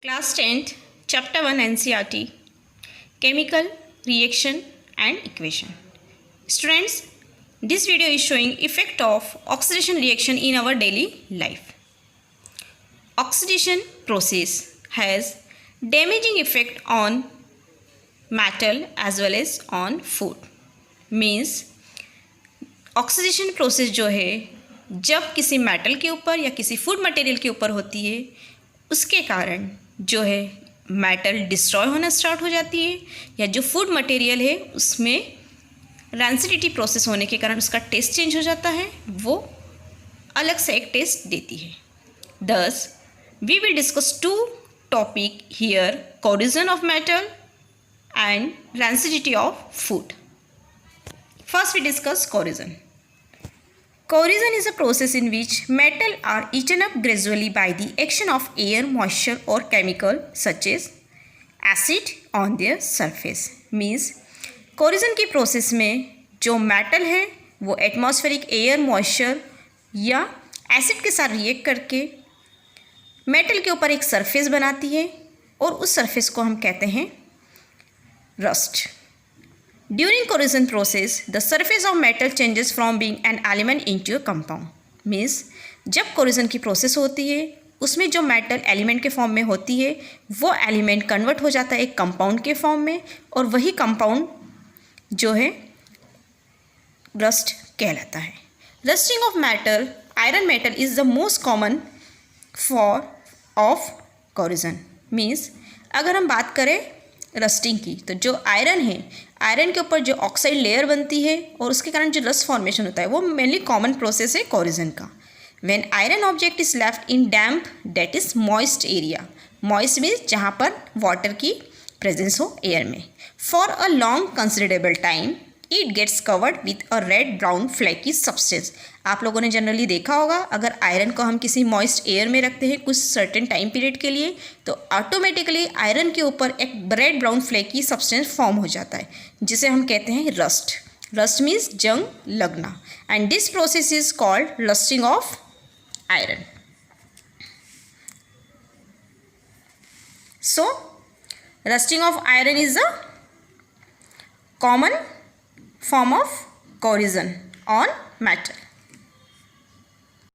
Class 10th, Chapter 1 NCERT, Chemical Reaction and Equation. Students, this video is showing effect of oxidation reaction in our daily life. Oxidation process has damaging effect on metal as well as on food. Means oxidation process जो है जब किसी metal के ऊपर या किसी food material के ऊपर होती है उसके कारण जो है मेटल डिस्ट्रॉय होना स्टार्ट हो जाती है या जो फूड मटेरियल है उसमें रैंसिडिटी प्रोसेस होने के कारण उसका टेस्ट चेंज हो जाता है, वो अलग से एक टेस्ट देती है. Thus we will discuss two topic here, corrosion of metal and rancidity of food. First we discuss corrosion. Corrosion is a process in which metal are eaten up gradually by the action of air, moisture or chemical such as acid on their surface. Means corrosion की process में जो metal है वो atmospheric air, moisture या acid के साथ react करके metal के ऊपर एक सरफेस बनाती है और उस सरफेस को हम कहते हैं rust. During corrosion process, the surface of metal changes from being an element into a compound. Means जब corrosion की प्रोसेस होती है उसमें जो मेटल एलिमेंट के फॉर्म में होती है वो एलिमेंट कन्वर्ट हो जाता है एक कंपाउंड के फॉर्म में और वही कंपाउंड जो है रस्ट कहलाता है. Rusting of metal, iron metal is the most common for of corrosion. Means अगर हम बात करें रस्टिंग की तो जो आयरन है, आयरन के ऊपर जो ऑक्साइड लेयर बनती है और उसके कारण जो रस्ट फॉर्मेशन होता है वो मेनली कॉमन प्रोसेस है कोरोजन का. When iron object is left in damp that is moist area. Moist means जहाँ पर वाटर की प्रेजेंस हो एयर में. For a long considerable time it gets covered with a red brown flaky substance. आप लोगों ने generally देखा होगा अगर आयरन को हम किसी मॉइस्ट एयर में रखते हैं कुछ सर्टेन टाइम पीरियड के लिए तो ऑटोमेटिकली आयरन के ऊपर एक red brown flaky substance form हो जाता है जिसे हम कहते हैं रस्ट. रस्ट मीन्स जंग लगना and this process is called rusting of iron. So rusting of iron is a common form of corrosion on metal.